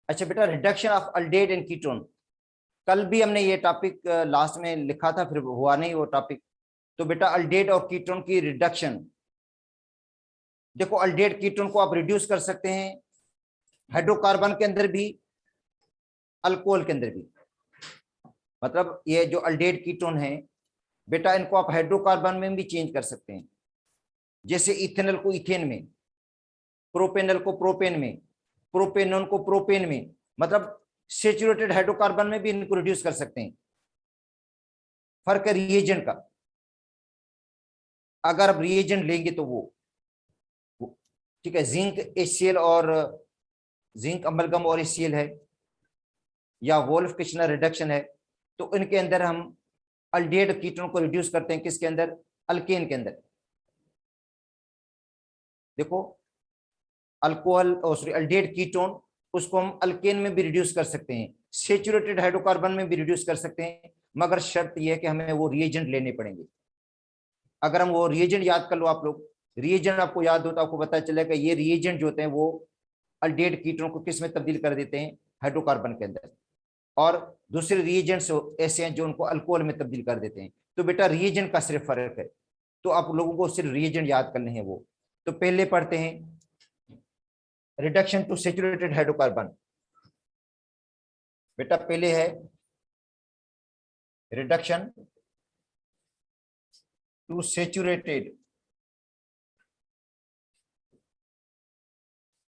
अच्छा बेटा, reduction of अल्डेट and ketone, कल भी हमने ये टॉपिक लास्ट में लिखा था, फिर हुआ नहीं वो टॉपिक। तो बेटा अल्डेट और कीटोन की रिडक्शन, देखो अल्डेट कीटोन को आप रिड्यूस कर सकते हैं हाइड्रोकार्बन के अंदर भी, अल्कोहल के अंदर भी। मतलब ये जो अल्डेट कीटोन है बेटा, इनको आप हाइड्रोकार्बन में भी चेंज कर सकते हैं, जैसे इथेनॉल को इथेन में, प्रोपेनॉल को प्रोपेन में, प्रोपेनॉन को प्रोपेन में। मतलब सेचुरेटेड हाइड्रोकार्बन में भी इनको रिड्यूस कर सकते हैं। फर्क है रिएजेंट का, अगर आप रिएजेंट लेंगे तो वो ठीक है। जिंक HCl और जिंक अमलगम और HCl है, या वोल्फ किश्नर रिडक्शन है, तो इनके अंदर हम अल्डेट कीटोन को रिड्यूस करते हैं, किसके अंदर, अल्केन के अंदर। देखो अल्कोहल और सॉरी अल्डेट कीटोन, उसको हम अल्केन में भी रिड्यूस कर सकते हैं, सेचुरेटेड हाइड्रोकार्बन में भी रिड्यूस कर सकते हैं, मगर शर्त यह है कि हमें वो रिएजेंट लेने पड़ेंगे। अगर हम वो रिएजेंट याद कर लो आप लोग, रिएजेंट आपको याद हो तो आपको पता चलेगा ये रिएजेंट जो होते हैं वो अल्डेट कीटोन को किस में तब्दील कर देते हैं, हाइड्रोकार्बन के अंदर। और दूसरे रिएजेंट्स ऐसे हैं जो उनको अल्कोहल में तब्दील कर देते हैं। तो बेटा रिएजेंट का सिर्फ फर्क है, तो आप लोगों को सिर्फ रिएजेंट याद करने हैं वो। तो पहले पढ़ते हैं रिडक्शन टू सेचुरेटेड हाइड्रोकार्बन। बेटा पहले है रिडक्शन टू सेचुरेटेड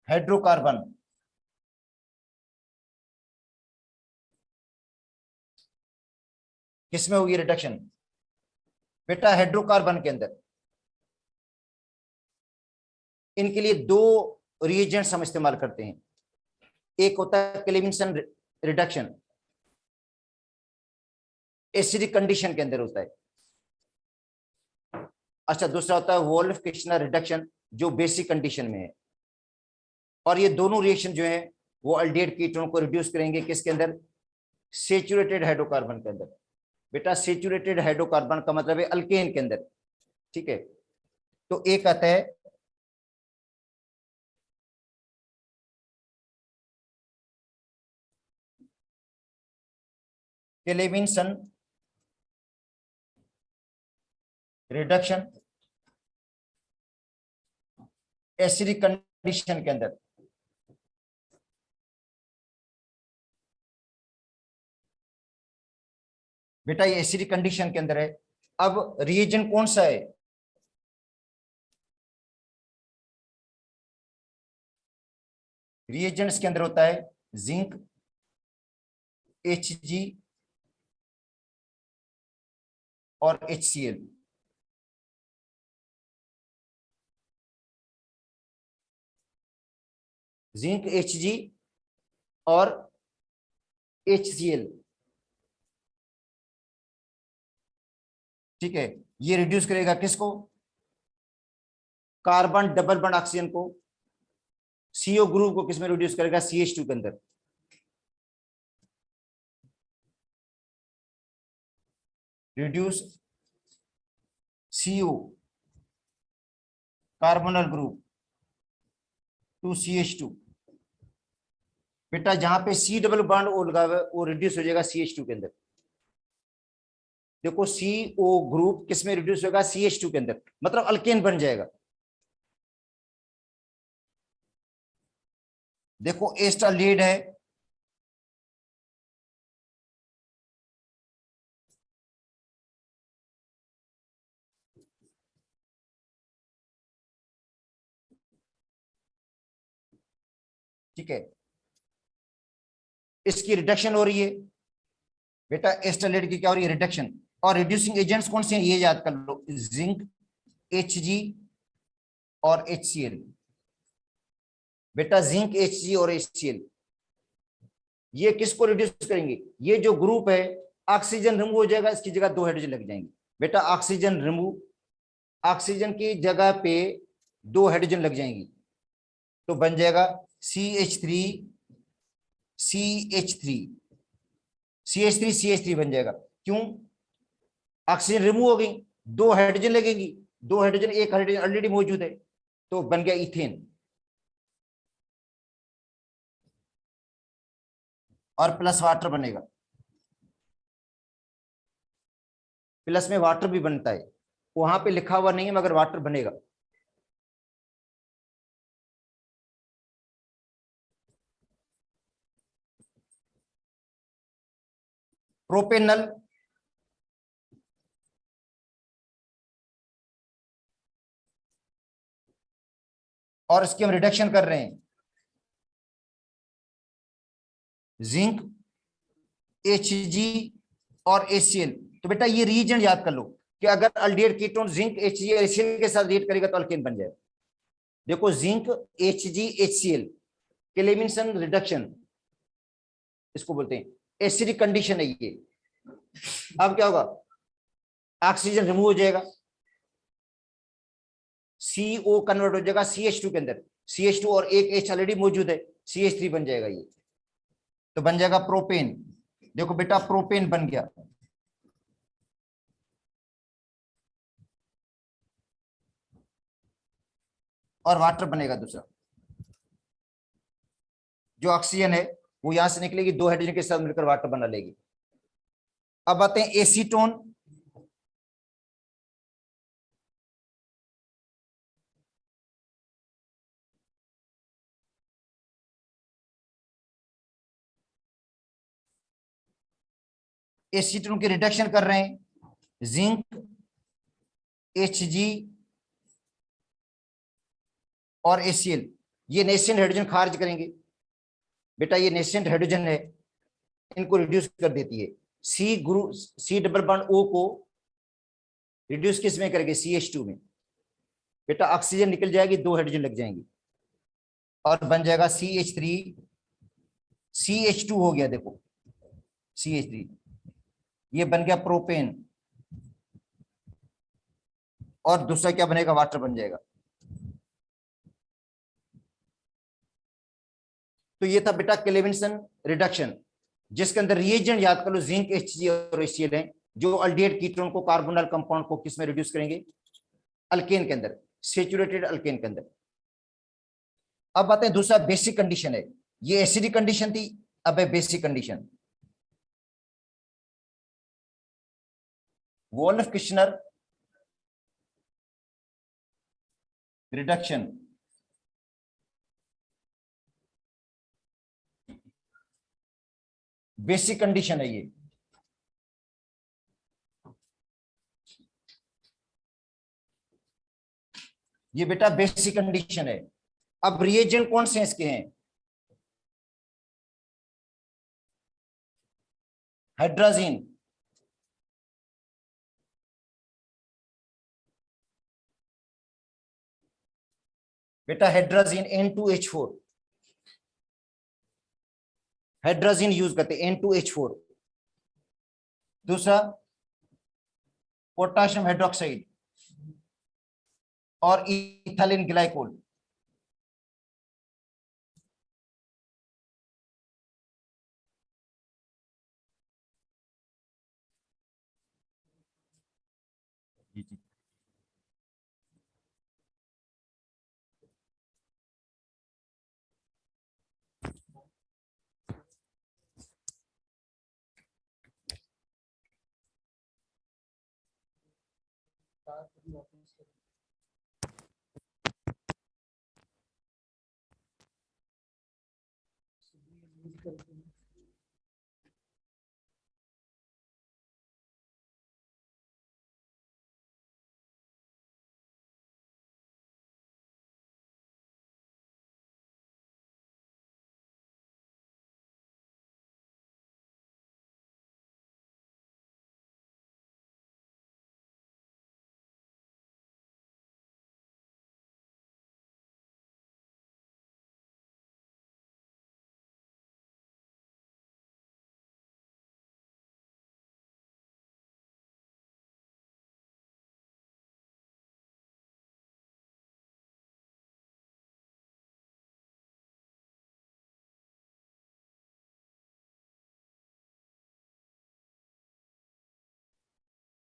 हाइड्रोकार्बन। किसमें होगी रिडक्शन, बेटा हाइड्रोकार्बन के अंदर। इनके लिए दो रिएजेंट्स हम इस्तेमाल करते हैं, एक होता है क्लेविंसन रिडक्शन, एसिडिक कंडीशन के अंदर होता है। अच्छा, दूसरा होता है वोल्फ किश्नर रिडक्शन, जो बेसिक कंडीशन में है। और ये दोनों रिएक्शन जो है वो अल्डेट कीटोन को रिड्यूस करेंगे किसके अंदर, सेचुरेटेड हाइड्रोकार्बन के अंदर। बेटा सेचुरेटेड हाइड्रोकार्बन का मतलब है अल्केन के अंदर, ठीक है। तो एक आता है क्लेविंसन रिडक्शन एसिडिक कंडीशन के अंदर। बेटा ये एसिडिक कंडीशन के अंदर है। अब रिएजेंट कौन सा है, रिएजेंट्स के अंदर होता है जिंक Hg और HCl। जिंक Hg और HCl, ठीक है। ये रिड्यूस करेगा किसको, कार्बन डबल बॉन्ड ऑक्सीजन को, CO ग्रुप को किसमें रिड्यूस करेगा, CH2 के अंदर। Reduce CO carbonyl group to CH2। बेटा जहां पे C डबल बॉन्ड ओ लगा हुआ है वो रिड्यूस हो जाएगा CH2 के अंदर। देखो CO ग्रुप किसमें रिड्यूस होगा, CH2 के अंदर, मतलब अल्केन बन जाएगा। देखो एस्टर लीड है, ठीक है, इसकी रिडक्शन हो रही है। बेटा एस्टर लीड की क्या हो रही है, रिडक्शन। और रिड्यूसिंग एजेंट्स कौन से हैं ये याद कर लो, जिंक Hg और HCl। बेटा जिंक Hg और HCl ये किसको रिड्यूस करेंगे, ये जो ग्रुप है ऑक्सीजन रिमूव हो जाएगा, इसकी जगह दो हाइड्रोजन लग जाएंगे। बेटा ऑक्सीजन रिमूव, ऑक्सीजन की जगह पे दो हाइड्रोजन लग जाएंगी, तो बन जाएगा CH3 CH3 CH3 CH3 बन जाएगा। क्यों, ऑक्सीजन रिमूव हो गई, दो हाइड्रोजन लगेगी, दो हाइड्रोजन, एक हाइड्रोजन ऑलरेडी मौजूद है, तो बन गया इथेन। और प्लस वाटर बनेगा, प्लस में वाटर भी बनता है, वहां पे लिखा हुआ नहीं है मगर वाटर बनेगा। प्रोपेनल और इसकी हम रिडक्शन कर रहे हैं, जिंक, Hg और HCl। तो बेटा ये रीजन याद कर लो कि अगर अल्डिहाइड कीटोन जिंक Hg और HCl के साथ रिएक्ट करेगा तो अल्केन बन जाएगा। देखो जिंक Hg HCl क्लेमिंसन रिडक्शन इसको बोलते हैं, एसिडिक कंडीशन है ये। अब क्या होगा, ऑक्सीजन रिमूव हो जाएगा, CO कन्वर्ट हो जाएगा CH2 के अंदर, CH2 और एक H ऑलरेडी मौजूद है, CH3 बन जाएगा ये, तो बन जाएगा प्रोपेन। देखो बेटा प्रोपेन बन गया, और वाटर बनेगा दूसरा, जो ऑक्सीजन है वो यहां से निकलेगी, दो हाइड्रोजन के साथ मिलकर वाटर बना लेगी। अब आते हैं एसीटोन। एसीटोन की रिडक्शन कर रहे हैं, जिंक Hg और HCl, ये नेसेंट हाइड्रोजन खारिज करेंगे। बेटा ये नेसेंट हाइड्रोजन है, इनको रिड्यूस कर देती है, सी डबल बॉन्ड O को रिड्यूस किस में करेंगे, CH2 में। बेटा ऑक्सीजन निकल जाएगी, दो हाइड्रोजन लग जाएंगी और बन जाएगा CH3, CH2 हो गया, देखो CH3, ये बन गया प्रोपेन, और दूसरा क्या बनेगा, वाटर बन जाएगा। तो ये था बेटा क्लेविंसन रिडक्शन, जिसके अंदर रिएजेंट याद कर लो, जिंक Hg और HCl है, जो अल्डिहाइड कीटोन को, कार्बोनल कंपाउंड को किस में रिड्यूस करेंगे, अल्केन के अंदर, सेचुरेटेड अल्केन के अंदर। अब बातें दूसरा बेसिक कंडीशन है, ये एसिडिक कंडीशन थी, अब है basic condition. Wolff Kishner reduction, basic condition है ये बेटा बेसिक कंडीशन है। अब रिएजेंट कौन से इसके हैं, हाइड्राजीन, बेटा हाइड्राजीन N2H4, हाइड्राजीन यूज करते हैं N2H4। दूसरा पोटाशियम हाइड्रोक्साइड और इथाइलिन ग्लाइकोल।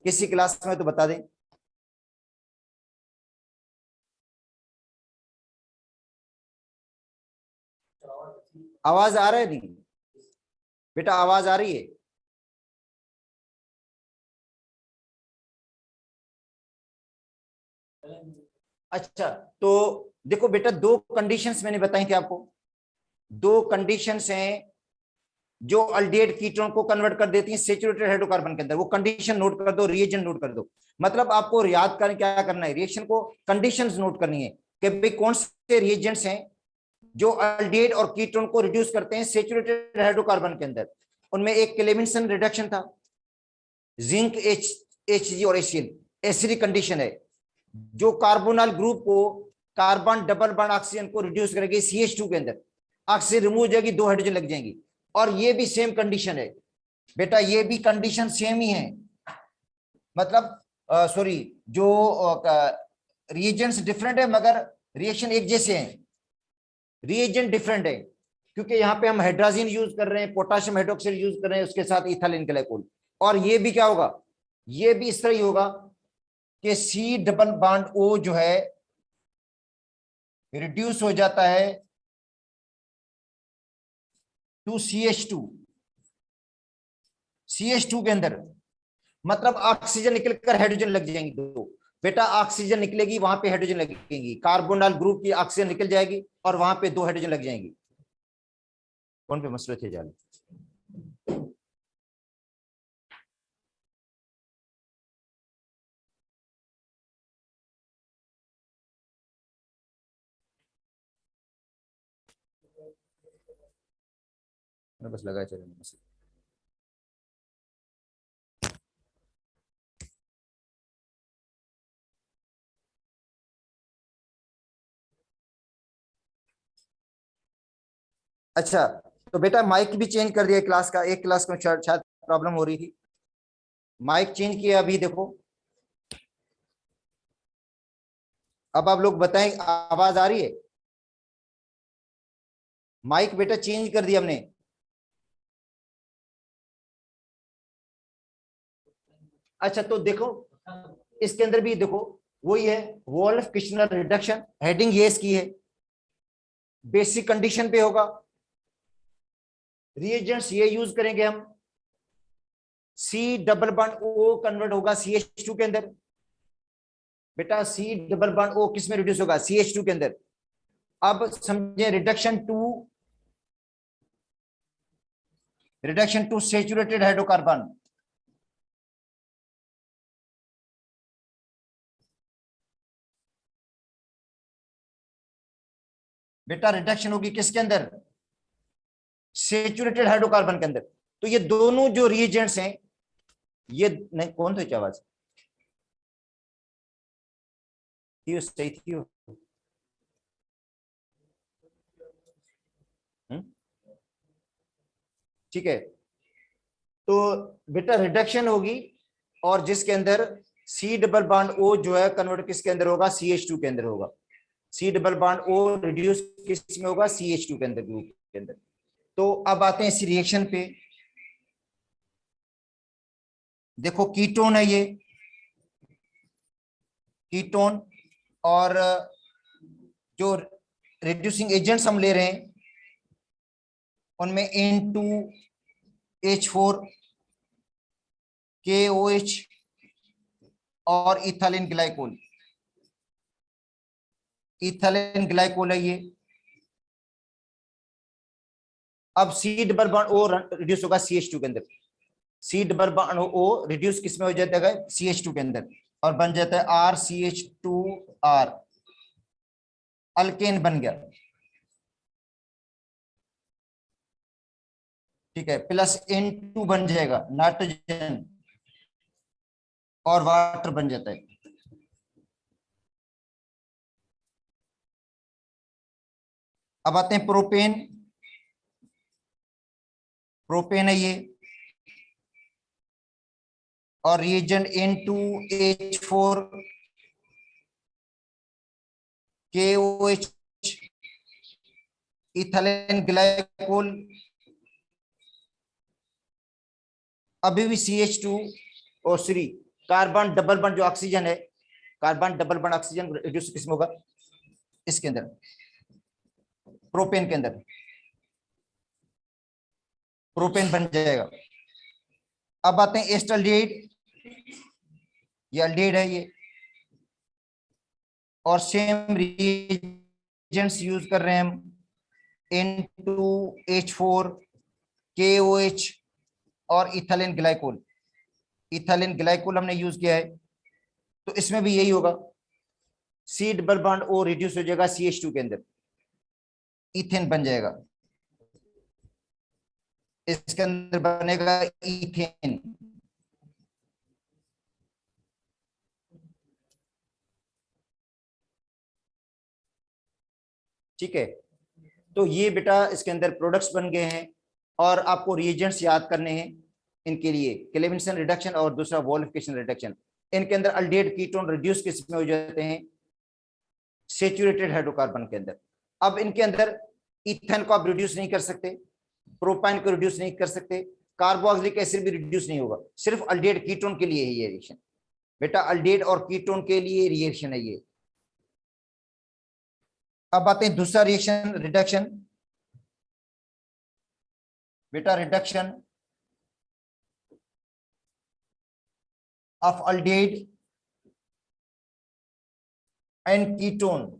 किसी क्लास में तो बता दें। आवाज आ रहा है नहीं, बेटा आवाज आ रही है? अच्छा, तो देखो बेटा, दो कंडीशंस मैंने बताई थी आपको, दो कंडीशंस हैं जो अल्डिहाइड कीटोन को कन्वर्ट कर देती हैं सैचुरेटेड हाइड्रोकार्बन के अंदर। वो कंडीशन नोट कर दो, रिएजेंट नोट कर दो। मतलब आपको याद कर क्या करना है, रिएक्शन को कंडीशंस नोट करनी है कि भाई कौन से रिएजेंट्स हैं जो अल्डिहाइड और कीटोन को रिड्यूस करते हैं सैचुरेटेड हाइड्रोकार्बन के अंदर। उनमें एक क्लेमेंसन रिडक्शन था, जिंक HG और HCl एसिडिक कंडीशन है जो कार्बोनाल ग्रुप को कार्बन डबल बॉन्ड ऑक्सीजन को रिड्यूस करेगी CH2 के अंदर, ऑक्सीजन रिमूव हो जाएगी, 2 हाइड्रोजन लग जाएंगी। और ये भी सेम कंडीशन है बेटा, ये भी कंडीशन सेम ही है। मतलब सॉरी, जो रिएजेंट्स डिफरेंट है मगर रिएक्शन एक जैसे हैं, रिएजेंट डिफरेंट है क्योंकि यहाँ पे हम हाइड्रोजन यूज कर रहे हैं, पोटेशियम हाइड्रोक्साइड यूज कर रहे हैं, उसके साथ इथाइल ग्लाइकोल। और ये भी क्या होगा, ये भी इस तरह ही होगा कि C डबल बॉन्ड O जो है रिड्यूस हो जाता है टू CH2 के अंदर। मतलब ऑक्सीजन निकलकर हाइड्रोजन लग जाएंगी दो। बेटा ऑक्सीजन निकलेगी, वहां पे हाइड्रोजन लगेंगी, कार्बोनाल ग्रुप की ऑक्सीजन निकल जाएगी और वहां पे 2 हाइड्रोजन लग जाएंगी। कौन पे मसले थे जान? बस लगा चलो मसले। अच्छा, तो बेटा माइक भी चेंज कर दिया क्लास का, एक क्लास में शायद प्रॉब्लम हो रही थी, माइक चेंज किया अभी देखो। अब आप लोग बताएं, आवाज आ रही है? माइक बेटा चेंज कर दिया हमने। अच्छा, तो देखो इसके अंदर भी देखो वही है, वोल्फ किश्नर रिडक्शन, हेडिंग ये इसकी है, बेसिक कंडीशन पे होगा, रिएजेंट्स ये यूज करेंगे हम, C double bond O convert होगा CH2 के अंदर। बेटा C डबल बॉन्ड O किस में रिड्यूस होगा? CH2 के अंदर। अब समझे, रिडक्शन टू सैचुरेटेड हाइड्रोकार्बन। बेटा रिडक्शन होगी किसके अंदर? सैचुरेटेड हाइड्रोकार्बन के अंदर। तो ये दोनों जो रिएजेंट्स हैं, ये नहीं, कौन थे आवाज थी, सही थी वो? ठीक है, तो बेटा रिडक्शन होगी और जिसके अंदर C डबल बॉन्ड O जो है कन्वर्ट किसके अंदर होगा? CH2 के अंदर होगा। C double bond O reduce किस में होगा? CH2 के अंदर, ग्रुप के अंदर। तो अब आते हैं इस रिएक्शन पे। देखो कीटोन है ये, कीटोन, और जो रिड्यूसिंग एजेंट्स हम ले रहे हैं उनमें N2H4, KOH और इथाइलिन ग्लाइकोल। इथाइलिन ग्लाइकोल है ये। अब C double bond O reduce होगा CH2 के अंदर, C double bond O reduce किस में हो जाता है? CH2 के अंदर, और बन जाता है RCH2R, अल्केन बन गया। ठीक है, प्लस N2 बन जाएगा नाइट्रोजन, और वाटर बन जाता है। अब आते हैं प्रोपेन। प्रोपेन है ये, और reagent N2H4, KOH, ethylene glycol, अभी भी CH2 और 3, कार्बन डबल बॉन्ड जो ऑक्सीजन है, carbon double bond oxygen reduce किसमें होगा? इसके अंदर, प्रोपेन के अंदर। प्रोपेन बन जाएगा। अब आते हैं एस्टल्डिहाइड, ये अल्डिहाइड है ये, और सेम रिएजेंट्स यूज कर रहे हैं हम, N2H4 KOH और इथाइलिन ग्लाइकोल। इथाइलिन ग्लाइकोल हमने यूज किया है, तो इसमें भी यही होगा, C double bond O reduce हो जाएगा CH2 के अंदर, इथेन बन जाएगा, इसके अंदर बनेगा इथेन। ठीक है, तो ये बेटा इसके अंदर प्रोडक्ट्स बन गए हैं, और आपको रिएजेंट्स याद करने हैं इनके लिए, क्लेवेंसन रिडक्शन और दूसरा वोल्फिकेशन रिडक्शन। इनके अंदर अल्डिहाइड कीटोन रिड्यूस किस में हो जाते हैं, सैचुरेटेड हाइड्रोकार्बन के अंदर। अब इनके अंदर इथेन को आप रिड्यूस नहीं कर सकते, प्रोपाइन को रिड्यूस नहीं कर सकते, कार्बोक्सिलिक एसिड भी रिड्यूस नहीं होगा, सिर्फ अल्डिहाइड कीटोन के लिए है ये रिएक्शन बेटा, अल्डिहाइड और कीटोन के लिए रिएक्शन है ये। अब आते हैं दूसरा रिएक्शन, रिडक्शन। बेटा reduction of aldehyde and ketone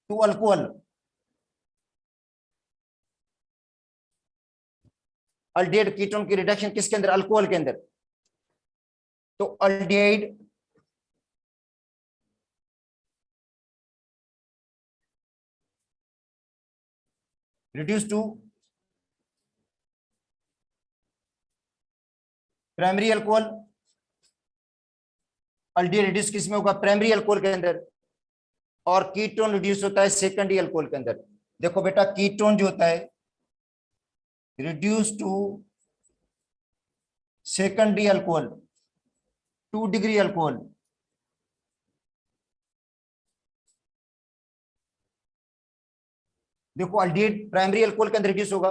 to alcohol. Aldehyde ketone की रिडक्शन किसके अंदर, अल्कोहल के अंदर। तो aldehyde reduce to primary alcohol. Aldehyde reduce किस में होगा, प्राइमरी अल्कोहल के अंदर, और कीटोन रिड्यूस होता है सेकेंडरी अल्कोहल के अंदर। देखो बेटा कीटोन जो होता है reduce to secondary alcohol 2 degree alcohol. देखो अल्डिहाइड प्राइमरी अल्कोहल के अंदर रिड्यूस होगा,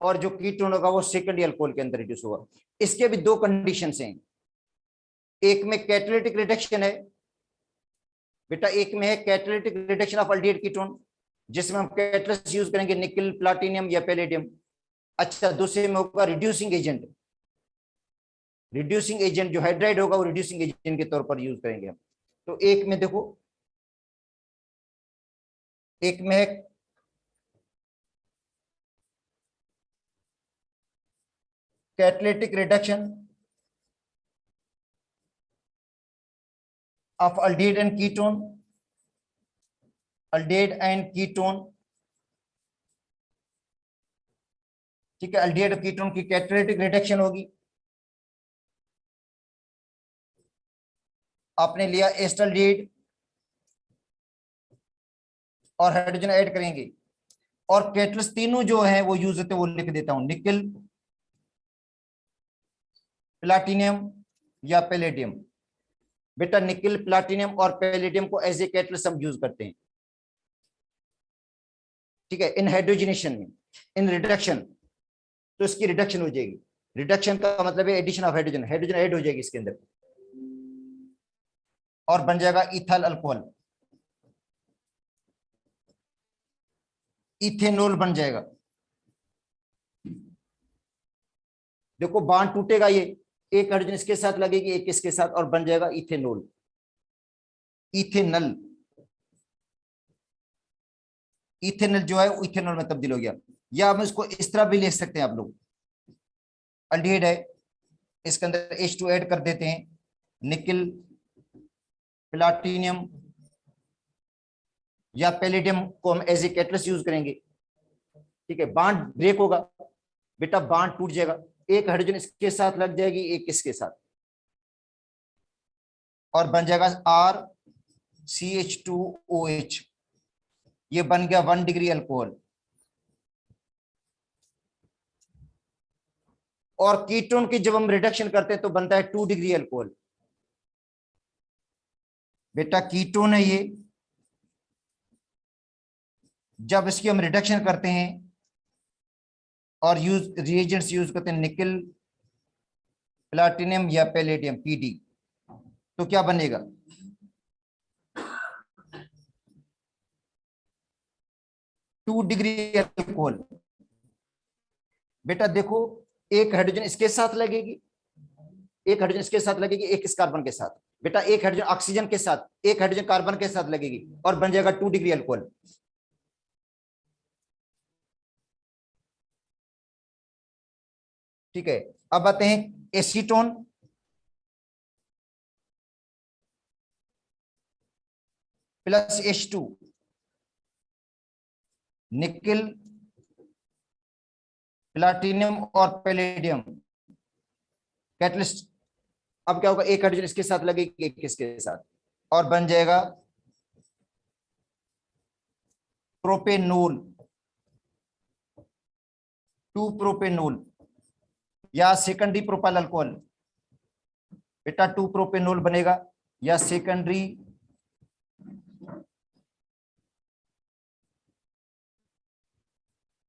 और जो कीटोन होगा वो सेकेंडरी अल्कोहल के अंदर रिड्यूस होगा। इसके भी दो कंडीशंस हैं, एक में कैटालिटिक रिडक्शन है बेटा, एक में है catalytic reduction of aldehyde ketone, जिसमें हम कैटलिस्ट यूज करेंगे निकल, प्लाटिनियम या पैलेडियम। अच्छा, दूसरे में होगा रिड्यूसिंग एजेंट। रिड्यूसिंग एजेंट जो हाइड्राइड होगा वो रिड्यूसिंग एजेंट के तौर पर यूज करेंगे हम। तो एक में देखो, एक में है catalytic reduction of aldehyde and ketone, aldehyde and ketone. ठीक है, अल्डिहाइड कीटोन की कैटालिटिक रिडक्शन होगी। आपने लिया एस्टल्डिहाइड और हाइड्रोजन ऐड करेंगे, और कैटलिस्ट तीनों जो है वो यूज होते हैं, वो लिख देता हूं, निकल, प्लाटिनियम या पैलेडियम। बेटा निकल, प्लाटिनियम और पैलेडियम को एज ए कैटलिस्ट हम यूज करते हैं। ठीक है, इन हाइड्रोजनेशन में, इन रिडक्शन, तो इसकी रिडक्शन हो जाएगी। रिडक्शन का मतलब है addition of hydrogen, hydrogen add हो जाएगी इसके अंदर, और बन जाएगा इथाइल अल्कोहल, इथेनॉल बन जाएगा। देखो बांड टूटेगा, ये एक हाइड्रोजन इसके साथ लगेगी, एक इसके साथ, और बन जाएगा इथेनॉल, इथेनल। इथेनल जो है इथेनॉल में तब्दील हो गया। या हम इसको इस तरह भी लिख सकते हैं आप लोग, अल्डिहाइड है, इसके अंदर H2 ऐड कर देते हैं, निकल, प्लाटिनियम या पैलेडियम को हम एज ए कैटलिस्ट यूज करेंगे। ठीक है, बांड ब्रेक होगा बेटा, बांड टूट जाएगा, एक हाइड्रोजन इसके साथ लग जाएगी, एक इसके साथ, और बन जाएगा RCH2OH। ये बन गया 1 डिग्री अल्कोहल। और कीटोन की जब हम रिडक्शन करते हैं तो बनता है 2 डिग्री अल्कोहल। बेटा कीटोन है ये, जब इसकी हम रिडक्शन करते हैं और रिएजेंट्स यूज करते हैं निकल, प्लाटिनियम या पैलेडियम PD, तो क्या बनेगा, 2 डिग्री अल्कोहल। बेटा देखो, एक हाइड्रोजन इसके साथ लगेगी, एक हाइड्रोजन इसके साथ लगेगी, एक इस कार्बन के साथ। बेटा एक हाइड्रोजन ऑक्सीजन के साथ, एक हाइड्रोजन कार्बन के साथ लगेगी और बन जाएगा 2 डिग्री अल्कोहल। ठीक है, अब आते हैं acetone. Plus H2, nickel, platinum और पैलेडियम कैटलिस्ट। अब क्या होगा, एक हाइड्रोजन इसके साथ लगेगी, एक इसके साथ, और बन जाएगा प्रोपेनोल, 2 प्रोपेनोल या सेकेंडरी प्रोपाइल अल्कोहल। बेटा 2 प्रोपेनोल बनेगा या सेकेंडरी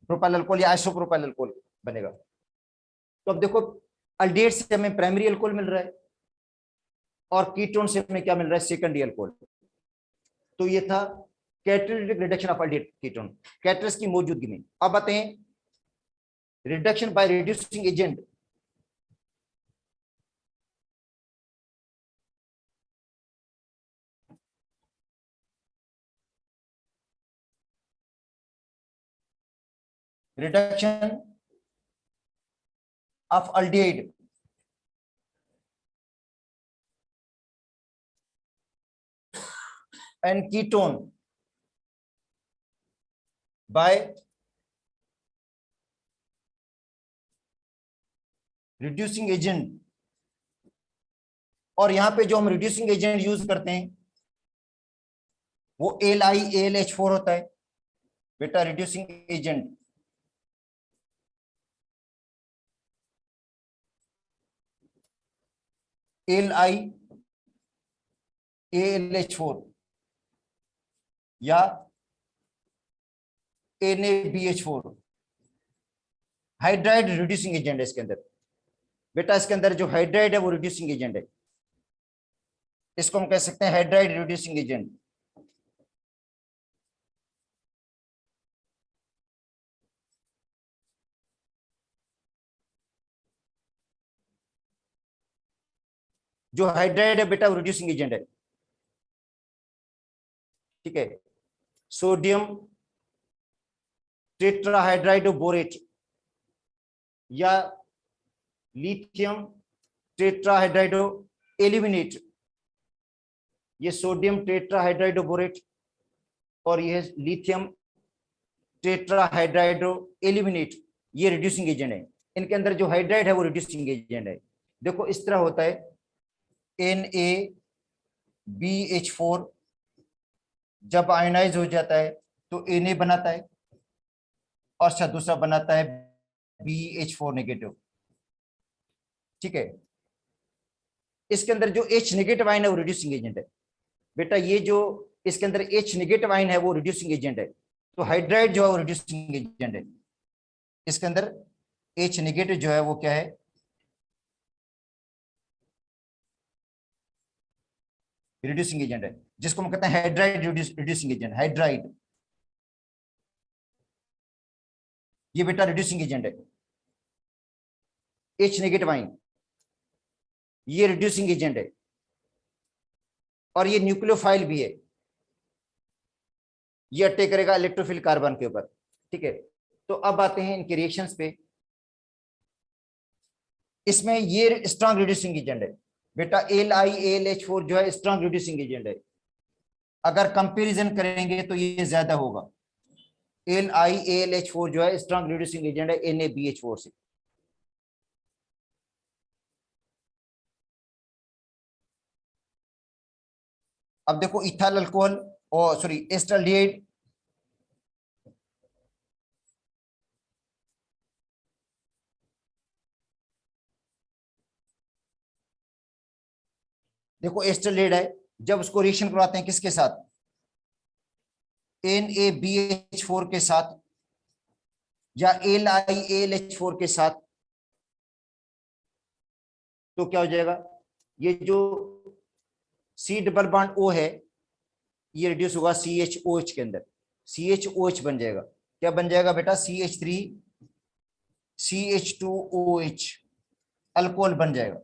प्रोपाइल अल्कोहल या आइसोप्रोपाइल अल्कोहल बनेगा। तो अब देखो, अल्डेट से हमें प्राइमरी अल्कोहल मिल रहा है और कीटोन से हमें क्या मिल रहा है, सेकेंडरी अल्कोहल। तो ये था catalytic reduction of aldehyde ketone, catalyst की मौजूदगी में। अब आते हैं reduction by reducing agent. Reduction of aldehyde and ketone by reducing agent। और यहां पे जो हम रिड्यूसिंग एजेंट यूज करते हैं वो LiAlH4 होता है। बेटा रिड्यूसिंग एजेंट LiAlH4 या NaBH4 हाइड्राइड रिड्यूसिंग एजेंट है इसके अंदर। बेटा इसके अंदर जो हाइड्राइड है वो रिड्यूसिंग एजेंट है, इसको हम कह सकते हैं हाइड्राइड रिड्यूसिंग एजेंट। जो हाइड्राइड है बेटा वो रिड्यूसिंग एजेंट है। ठीक है, सोडियम टेट्राहाइड्राइडोबोरेट या लिथियम टेट्राहाइड्राइडो एल्यूमिनेट। ये सोडियम टेट्राहाइड्राइडोबोरेट और ये लिथियम टेट्राहाइड्राइडो एल्यूमिनेट, ये रिड्यूसिंग एजेंट है। इनके अंदर जो हाइड्राइड है वो रिड्यूसिंग एजेंट है। देखो इस तरह होता है, NaBH4 जब आयोनाइज हो जाता है तो Na बनाता है और अच्छा दूसरा बनाता है BH4 नेगेटिव। ठीक है, इसके अंदर जो H नेगेटिव आयन है वो रिड्यूसिंग एजेंट है। बेटा ये जो इसके अंदर H नेगेटिव आयन है वो रिड्यूसिंग एजेंट है, तो हाइड्राइड जो है वो रिड्यूसिंग एजेंट है। इसके अंदर H नेगेटिव जो है वो क्या है, रिड्यूसिंग एजेंट है, जिसको हम कहते हैं हाइड्राइड रिड्यूसिंग एजेंट। हाइड्राइड ये बेटा रिड्यूसिंग एजेंट है। H नेगेटिव आयन ये रिड्यूसिंग एजेंट है और ये न्यूक्लियोफाइल भी है, ये अटैक करेगा इलेक्ट्रोफिल कार्बन के ऊपर। ठीक है, तो अब आते हैं इनके रिएक्शंस पे। इसमें ये स्ट्रॉन्ग रिड्यूसिंग एजेंट है बेटा, LiAlH4 जो है स्ट्रॉन्ग रिड्यूसिंग एजेंट है। अगर कंपैरिजन करेंगे तो ये ज्यादा होगा। LiAlH4 जो है स्ट्रॉन्ग रिड्यूसिंग एजेंट है NaBH4 से। अब देखो इथाइल अल्कोहल और सॉरी एस्टल्डिहाइड, देखो एस्टल्डिहाइड है, जब उसको रिएक्शन करवाते हैं किसके साथ, NaBH4 के साथ या LiAlH4 के साथ, तो क्या हो जाएगा, ये जो C डबल बॉन्ड O है ये रिड्यूस होगा CHOH के अंदर, CHOH बन जाएगा। क्या बन जाएगा बेटा, CH3 CH2OH अल्कोहल बन जाएगा।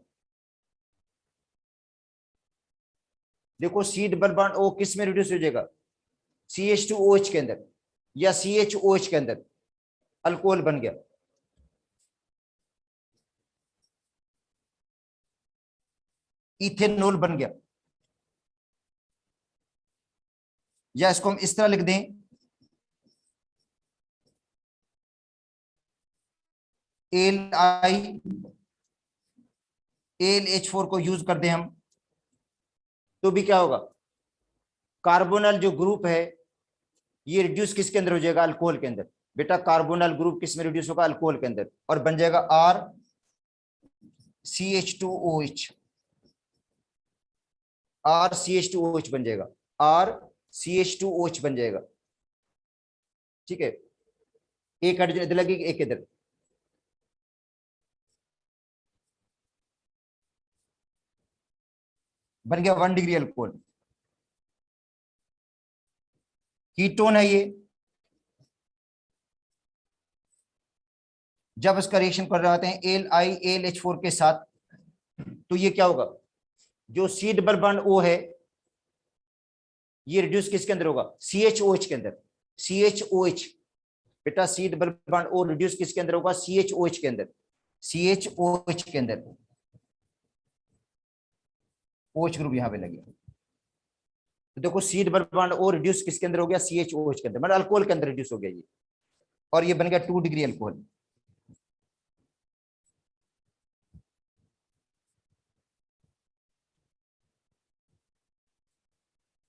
देखो सी डबल बॉन्ड O किस में रिड्यूस हो जाएगा, CH2OH के अंदर या CHOH के अंदर, अल्कोहल बन गया। इथेनॉल बन गया। या इसको हम इस तरह लिख दें, AlH4 को यूज कर दें हम, तो भी क्या होगा, कार्बोनल जो ग्रुप है ये रिड्यूस किसके अंदर हो जाएगा, अल्कोहल के अंदर। बेटा कार्बोनल ग्रुप किस में रिड्यूस होगा, अल्कोहल के अंदर, और बन जाएगा RCH2OH। RCH2OH बन जाएगा, RCH2OH बन जाएगा। ठीक है, एक हाइड्रोजन इधर लगेगी, एक इधर, बन गया 1 डिग्री अल्कोहल। कीटोन है ये, जब इसका रिएक्शन कर रहे होते हैं AlIAlH4 के साथ, तो ये क्या होगा, जो C डबल बॉन्ड O है ये रिड्यूस किसके अंदर होगा, CHOH के अंदर। CHOH बेटा, C double bond O reduce किसके अंदर होगा, CHOH के अंदर। CHOH के अंदर OH ग्रुप यहां पे लगे, तो देखो C double bond O reduce किसके अंदर हो गया, CHOH के अंदर, मतलब अल्कोहल के अंदर रिड्यूस हो गया ये, और ये बन गया 2 डिग्री अल्कोहल।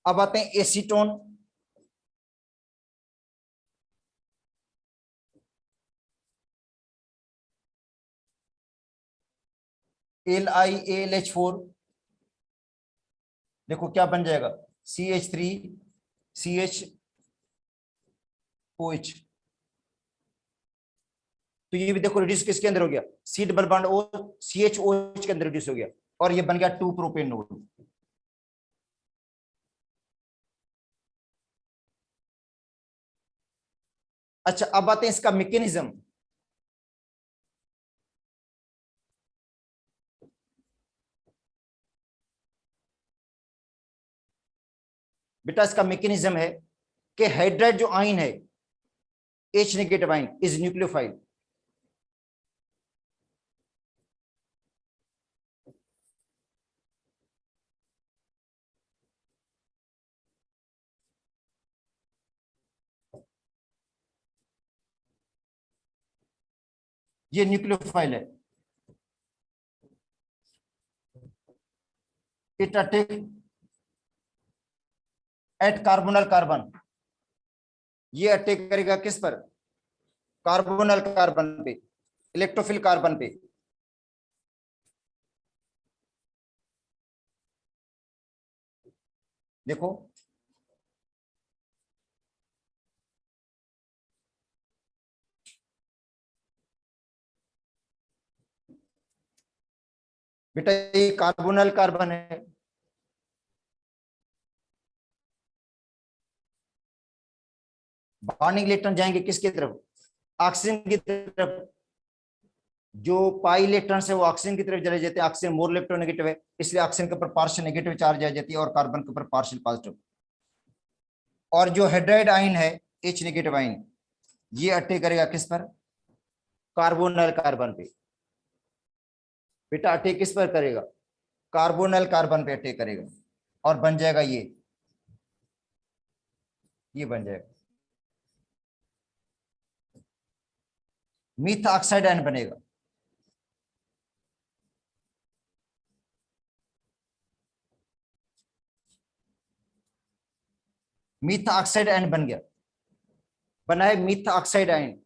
अब आते हैं एसीटोन। AlIAlH4 देखो क्या बन जाएगा, CH3 CHOH। तो ये भी देखो रिड्यूस किसके अंदर हो गया, C double bond O CHOH के अंदर रिड्यूस हो गया, और ये बन गया 2 प्रोपेनॉल। अच्छा अब आते हैं इसका मैकेनिज्म। बेटा इसका मैकेनिज्म है कि हाइड्राइड जो आयन है H negative ion is nucleophile. ये न्यूक्लियोफाइल है। इट अटैक एट कार्बोनल कार्बन, ये अटैक करेगा किस पर, कार्बोनल कार्बन पे, इलेक्ट्रोफिल कार्बन पे। देखो बेटा ये कार्बोनल कार्बन है, बॉन्डिंग इलेक्ट्रॉन जाएंगे किसकी तरफ, ऑक्सीजन की तरफ। जो पाई इलेक्ट्रॉन है वो ऑक्सीजन की तरफ चले जाते हैं, ऑक्सीजन मोर इलेक्ट्रोनेगेटिव है, इसलिए ऑक्सीजन के ऊपर पार्शियल नेगेटिव चार्ज आ जाती है और कार्बन के ऊपर पार्शियल पॉजिटिव। और जो हाइड्राइड आयन है H नेगेटिव आयन, ये अटैक करेगा किस पर, कार्बोनल कार्बन पे। बेटा अटैक किस पर करेगा, कार्बोनल कार्बन पे अटैक करेगा, और बन जाएगा ये बन जाएगा मीथ ऑक्साइड आयन बनेगा। मीथ ऑक्साइड आयन बन गया, बना है मीथ ऑक्साइड आयन।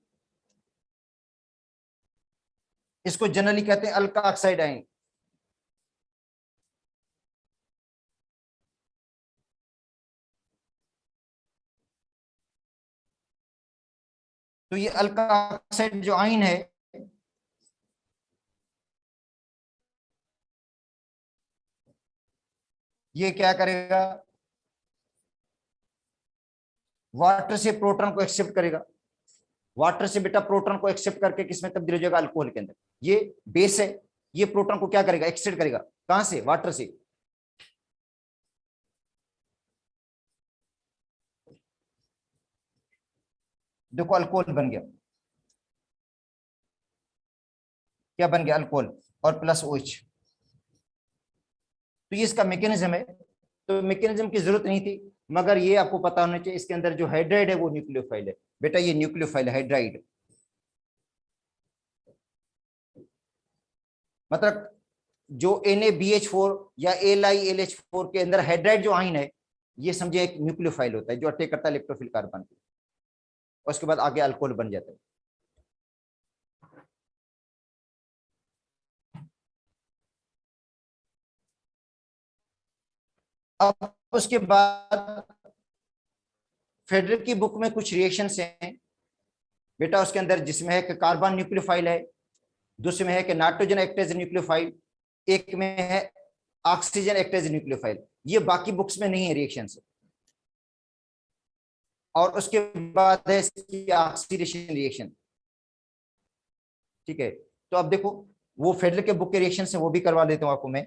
इसको जनरली कहते हैं अल्का ऑक्साइड आयन। तो ये अल्का ऑक्साइड जो आयन है ये क्या करेगा, वाटर से प्रोटॉन को एक्सेप्ट करेगा, वाटर से बेटा प्रोटॉन को एक्सेप्ट करके किसमें तब्दील हो जाएगा, अल्कोहल के अंदर। ये बेस है, ये प्रोटॉन को क्या करेगा, एक्सेप्ट करेगा, कहां से, वाटर से। देखो अल्कोहल बन गया, क्या बन गया, अल्कोहल और प्लस OH। तो ये इसका मैकेनिज्म है। तो मैकेनिज्म की जरूरत नहीं थी, मगर ये आपको पता होना चाहिए, इसके अंदर जो हाइड्राइड है वो न्यूक्लियोफाइल है बेटा, ये न्यूक्लियोफाइल हाइड्राइड। मतलब जो NaBH4 या LiLH4 के अंदर हाइड्राइड जो आयन है, ये समझे एक न्यूक्लियोफाइल होता है जो अटैक करता है इलेक्ट्रोफिल कार्बन को, और उसके बाद आगे अल्कोहल बन जाता है। अब उसके बाद फेडरर की बुक में कुछ रिएक्शंस हैं बेटा उसके अंदर, जिसमें है कि कार्बन न्यूक्लियोफाइल है, दूसरे में है कि नाइट्रोजन एक्ट एज न्यूक्लियोफाइल, एक में है ऑक्सीजन एक्ट एज न्यूक्लियोफाइल। ये बाकी बुक्स में नहीं है रिएक्शंस। और उसके बाद है इसकी ऑक्सीडेशन रिएक्शन। ठीक है, तो अब देखो वो फेडरर के बुक के रिएक्शन से वो भी करवा देता हूं आपको मैं।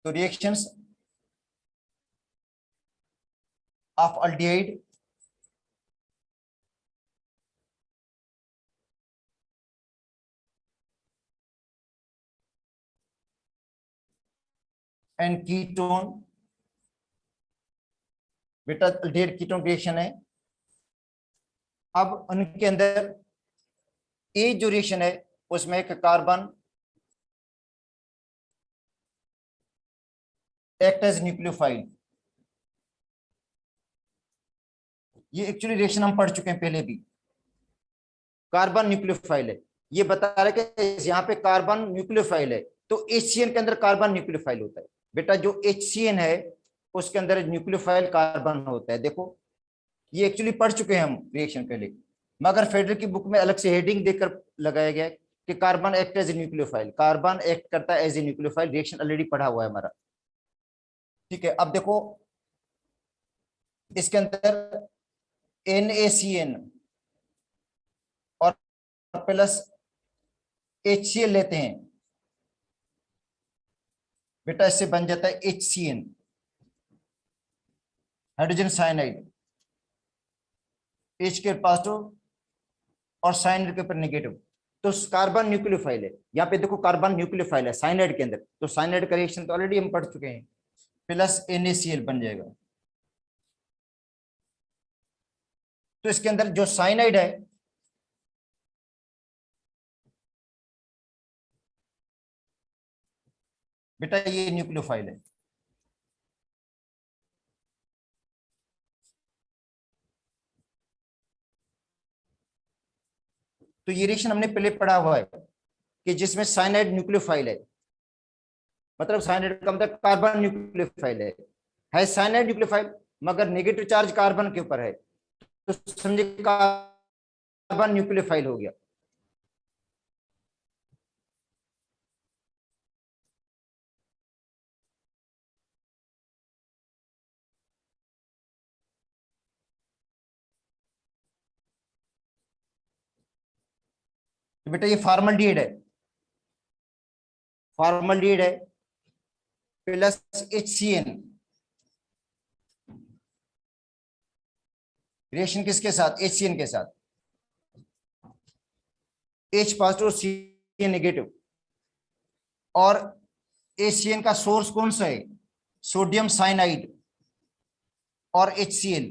तो reactions of aldehyde and ketone, बेटा अल्डिहाइड कीटोन रिएक्शन है। अब उनके अंदर ए जो रिएक्शन है उसमें एक कार्बन एक्ट एज न्यूक्लियोफाइल। ये एक्चुअली रिएक्शन हम पढ़ चुके हैं पहले भी, कार्बन न्यूक्लियोफाइल है। ये बता रहे कि यहाँ पे कार्बन न्यूक्लियोफाइल है, तो HCN के अंदर कार्बन न्यूक्लियोफाइल होता है बेटा। जो HCN है उसके अंदर न्यूक्लियोफाइल कार्बन होता है। देखो ये एक्चुअली पढ़ चुके हैं हम रिएक्शन पहले, मगर फेडरर की बुक में अलग से हेडिंग देकर लगाया गया है कि carbon act as a nucleophile, carbon act करता है as a nucleophile. Reaction already पढ़ा हुआ है हमारा। ठीक है, अब देखो इसके अंदर NaCN और प्लस HCl लेते हैं बेटा, इससे बन जाता है HCN, हाइड्रोजन साइनाइड। H के पास तो और साइनाइड के ऊपर नेगेटिव, तो कार्बन न्यूक्लियोफाइल है। यहाँ पे देखो कार्बन न्यूक्लियोफाइल है साइनाइड के अंदर, तो साइनाइड का रिएक्शन तो ऑलरेडी हम पढ़ चुके हैं, प्लस NaCl बन जाएगा। तो इसके अंदर जो साइनाइड है बेटा ये न्यूक्लियोफाइल है। तो ये रिएक्शन हमने पहले पढ़ा हुआ है कि जिसमें साइनाइड न्यूक्लियोफाइल है, मतलब साइनाइड का मतलब कार्बन न्यूक्लियोफाइल है साइनाइड न्यूक्लियोफाइल, मगर नेगेटिव चार्ज कार्बन के ऊपर है, तो समझे कार्बन न्यूक्लियोफाइल हो गया। तो बेटा ये फॉर्मल्डिहाइड है, फॉर्मल्डिहाइड है प्लस HCN। रिएक्शन किसके साथ, HCN के साथ, H पॉजिटिव CN नेगेटिव। और HCN का सोर्स कौन सा है, सोडियम साइनाइड और HCl,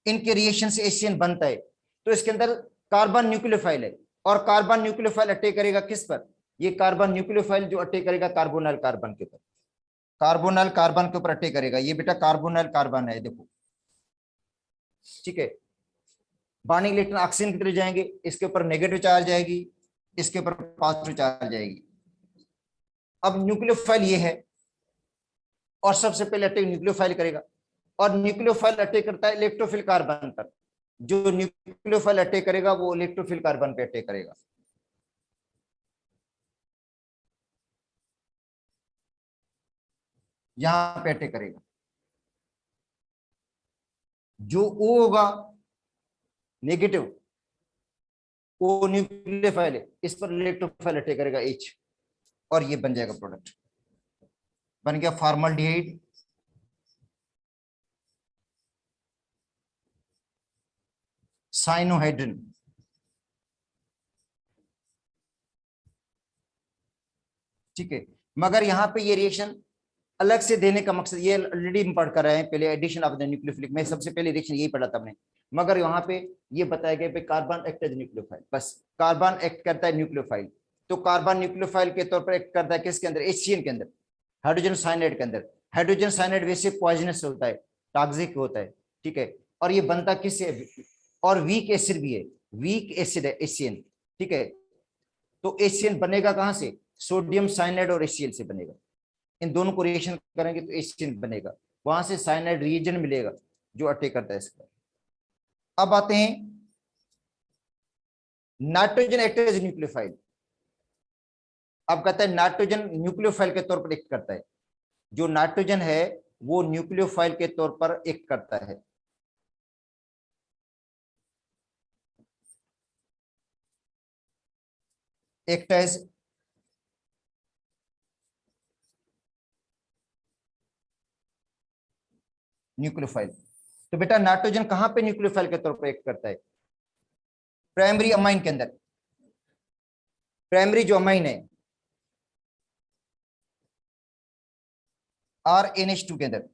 इनके रिएक्शन से HCN बनता है। तो इसके अंदर कार्बन न्यूक्लियोफाइल है, और कार्बन न्यूक्लियोफाइल अटैक करेगा किस पर, ये कार्बन न्यूक्लियोफाइल जो अटैक करेगा कार्बोनाइल कार्बन के ऊपर, कार्बोनाइल कार्बन के ऊपर अटैक करेगा। ये बेटा कार्बोनाइल कार्बन है, देखो। ठीक है, बॉन्डिंग इलेक्ट्रॉन ऑक्सीजन की तरफ जाएंगे, इसके ऊपर नेगेटिव चार्ज आएगी, इसके ऊपर पॉजिटिव चार्ज आएगी। अब न्यूक्लियोफाइल ये है, और सबसे पहले अटैक न्यूक्लियोफाइल करेगा, और न्यूक्लियोफाइल अटैक करता है इलेक्ट्रोफिल कार्बन पर। जो न्यूक्लियोफाइल अटैक करेगा वो इलेक्ट्रोफिल कार्बन पे अटैक करेगा। यहां पे अटैक करेगा। जो O होगा नेगेटिव, O न्यूक्लियोफाइल है, इस पर इलेक्ट्रोफाइल अटैक करेगा H, और ये बन जाएगा प्रोडक्ट, बन गया फॉर्मल्डिहाइड, साइनोहाइड्रिन। ठीक है, मगर यहाँ पे ये रिएक्शन अलग से देने का मकसद, ये ऑलरेडी हम पढ़ कर रहे हैं पहले, एडिशन ऑफ द न्यूक्लियोफिलिक में सबसे पहले रिएक्शन यही पढ़ा था हमने, मगर यहाँ पे ये बताया गया पे कार्बन एक्ट एज न्यूक्लियोफाइल, बस कार्बन एक्ट करता है न्यूक्लियोफाइल। तो कार्बन न्यूक्लियोफाइल के तौर पर एक्ट करता है किसके अंदर, HCN के अंदर, हाइड्रोजन साइनाइड के अंदर। हाइड्रोजन साइनाइड वैसे पॉइजनस होता है, टॉक्सिक होता है, ठीक है, और ये बनता किससे, और वीक एसिड भी है, वीक एसिड है HCN, ठीक है। तो HCN बनेगा कहां से, सोडियम साइनाइड और HCl से बनेगा, इन दोनों को रिएक्शन करेंगे तो HCl बनेगा, वहां से साइनाइड रिएजेंट मिलेगा जो अटैक करता है इसका। अब आते हैं नाइट्रोजन एक्ट एज न्यूक्लियोफाइल। अब कहता है नाइट्रोजन न्यूक्लियोफाइल के तौर पर एक्ट करता है, जो नाइट्रोजन है वो न्यूक्लियोफाइल के तौर पर एक्ट करता है। Act as nucleophile. तो बेटा नाइट्रोजन कहां पे न्यूक्लियोफाइल के तौर पर एक्ट करता है, प्राइमरी अमाइन के अंदर, प्राइमरी जो अमाइन है RNH2 के अंदर,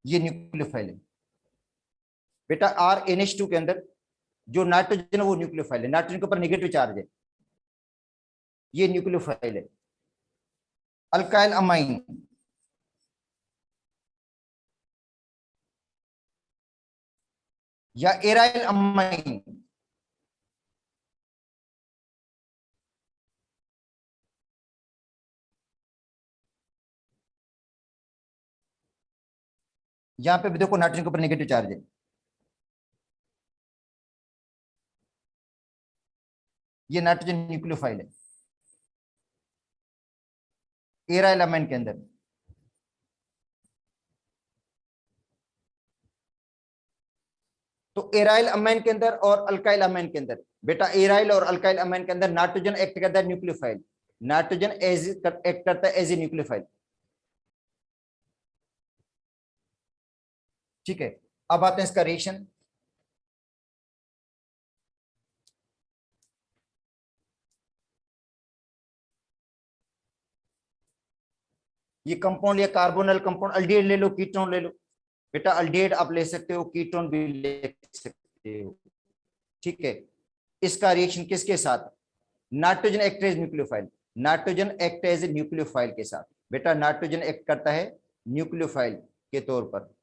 ये न्यूक्लियोफाइल है बेटा। RNH2 के अंदर जो नाइट्रोजन है वो न्यूक्लियोफाइल है, नाइट्रोजन के ऊपर नेगेटिव चार्ज है, ये न्यूक्लियोफाइल है। अल्काइल अमाइन, या एराइल अमाइन, यहां पे भी देखो नाइट्रोजन के ऊपर नेगेटिव चार्ज है, ये नाइट्रोजन न्यूक्लियोफाइल है एराइल अमाइन के अंदर। तो एराइल अमाइन के अंदर और अल्काइल अमाइन के अंदर, बेटा एराइल और अल्काइल अमाइन के अंदर नाइट्रोजन एक्ट करता है न्यूक्लियोफाइल, नाइट्रोजन एज एक्ट करता है एज ए न्यूक्लियोफाइल, ठीक है। अब आते हैं इसका रिएक्शन। ये कंपाउंड या कार्बोनल कंपाउंड, अल्डिहाइड ले लो, कीटोन ले लो, बेटा अल्डिहाइड आप ले सकते हो, कीटोन भी ले सकते हो, ठीक है। इसका रिएक्शन किसके साथ, nitrogen act as nucleophile, nitrogen act as nucleophile के साथ, बेटा नाइट्रोजन एक्ट करता है न्यूक्लियोफाइल के तौर पर,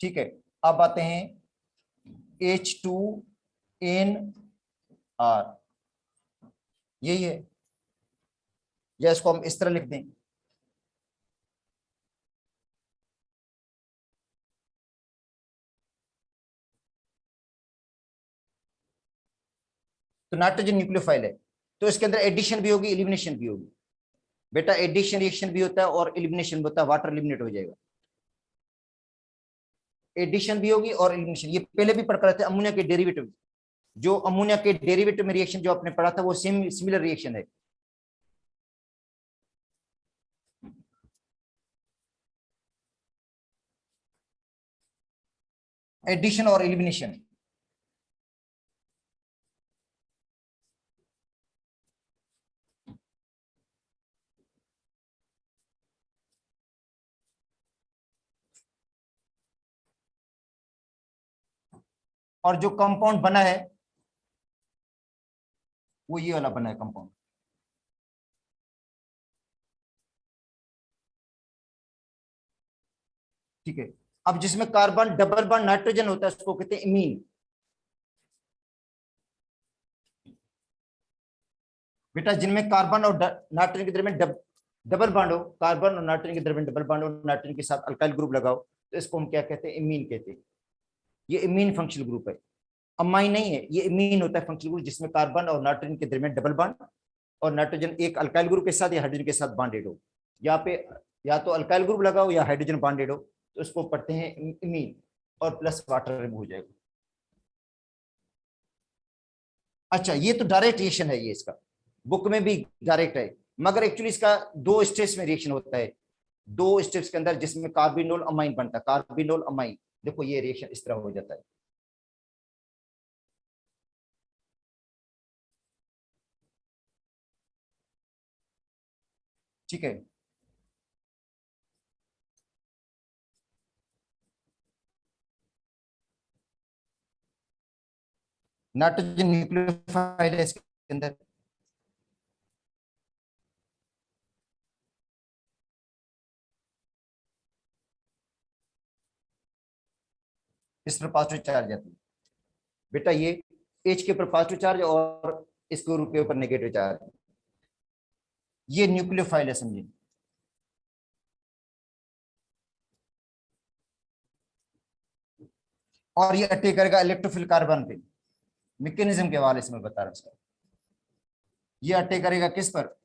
ठीक है। अब आते हैं H2NR, यही है, या इसको हम इस तरह लिख दें, तो नाइट्रोजन न्यूक्लियोफाइल है, तो इसके अंदर एडिशन भी होगी, एलिमिनेशन भी होगी, बेटा एडिशन रिएक्शन भी होता है और एलिमिनेशन भी होता है, वाटर एलिमिनेट हो जाएगा, एडिशन भी होगी और एलिमिनेशन। ये पहले भी पढ़ कर रहे थे अमोनिया के डेरिवेटिव, जो अमोनिया के डेरिवेटिव में रिएक्शन जो आपने पढ़ा था वो सेम सिमिलर रिएक्शन है। एडिशन और एलिमिनेशन, और जो कंपाउंड बना है वो ये वाला बना है कंपाउंड, ठीक है। अब जिसमें कार्बन डबल बॉन्ड नाइट्रोजन होता है उसको कहते हैं इमीन, बेटा जिनमें कार्बन और नाइट्रोजन के दरमियान डबल बॉन्ड हो, कार्बन और नाइट्रोजन के दरमियान डबल बॉन्ड हो, नाइट्रोजन के साथ अल्काइल ग्रुप लगाओ, तो इसको हम क्या कहते हैं, इमीन कहते हैं। ये इमीन फंक्शनल ग्रुप है, अमाइन नहीं है, ये इमीन होता है फंक्शनल ग्रुप जिसमें कार्बन और नाइट्रोजन के दरमियान डबल बॉन्ड और नाइट्रोजन एक अल्काइल ग्रुप के साथ या हाइड्रोजन के साथ बॉन्डेड हो, यहाँ पे या तो अल्काइल ग्रुप लगा हो या हाइड्रोजन बॉन्डेड हो, तो इसको पढ़ते हैं इमीन, और प्लस वाटर रिमूव हो जाएगा। अच्छा, ये तो डायरेक्ट रिएक्शन है, ये इसका बुक में भी डायरेक्ट है, मगर एक्चुअली इसका 2 स्टेप्स में रिएक्शन होता है, 2 स्टेप्स के अंदर, जिसमें कार्बिनोल अमाइन बनता है, कार्बिनोल अमाइन। देखो ये रिएक्शन इस तरह हो जाता है। ठीक है, नाइट्रोजन न्यूक्लियोफाइल है इसके अंदर। इस पर पॉजिटिव चार्ज आती है बेटा, ये H के ऊपर पॉजिटिव चार्ज और इस ग्रुप के ऊपर नेगेटिव चार्ज, ये न्यूक्लियोफाइल है, समझिए। और ये अटैक करेगा इलेक्ट्रोफिल कार्बन पे, मैकेनिज्म के हवाले से मैं बता रहा हूं इसका। ये अटैक करेगा किस पर,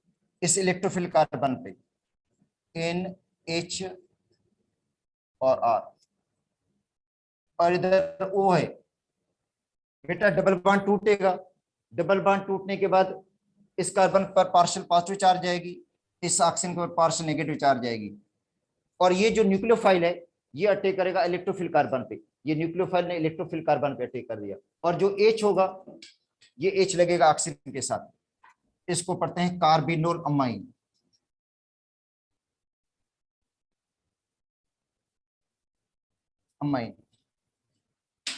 इस इलेक्ट्रोफिल कार्बन पे, NH और R, और इधर O है बेटा, डबल बॉन्ड टूटेगा, डबल बॉन्ड टूटने के बाद इस कार्बन पर पार्शियल पॉजिटिव चार्ज आएगी, इस ऑक्सीजन पर पार्शियल नेगेटिव चार्ज आएगी, और ये जो न्यूक्लियोफाइल है ये अटैक करेगा इलेक्ट्रोफिल कार्बन पे, ये न्यूक्लियोफाइल ने इलेक्ट्रोफिल कार्बन पे अटैक कर दिया, और जो H होगा ये H लगेगा ऑक्सीजन के साथ, इसको पढ़ते हैं carbinol amine. Amine,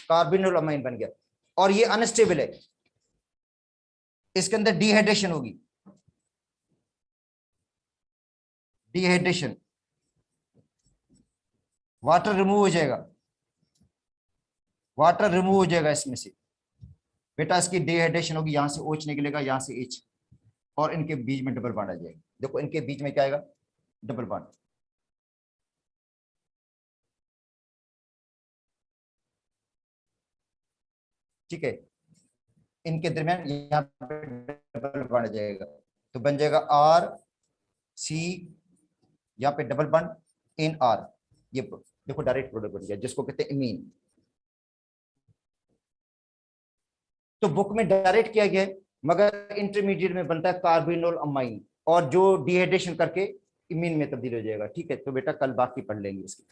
carbinol amine बन गया, और ये अनस्टेबल है, इसके अंदर डिहाइड्रेशन होगी, डिहाइड्रेशन, वाटर रिमूव हो जाएगा, वाटर रिमूव हो जाएगा इसमें से बेटा, इसकी डिहाइड्रेशन होगी, यहां से OH निकलेगा, यहां से H, और इनके बीच में डबल बॉन्ड आ जाएगा। देखो इनके बीच में क्या आएगा, डबल बॉन्ड। ठीक है, इनके दरमियान यहाँ पे डबल बॉन्ड आ जाएगा, तो बन जाएगा RC, यहाँ पे डबल बॉन्ड NR, ये देखो डायरेक्ट प्रोडक्ट बन गया, जिसको कहते हैं इमीन। तो बुक में डायरेक्ट किया गया है, मगर इंटरमीडिएट में बनता है कार्बिनोल अमाइन, और जो डिहाइड्रेशन करके इमीन में तब्दील हो जाएगा। ठीक है, तो बेटा कल बाकी पढ़ लेंगे इसकी।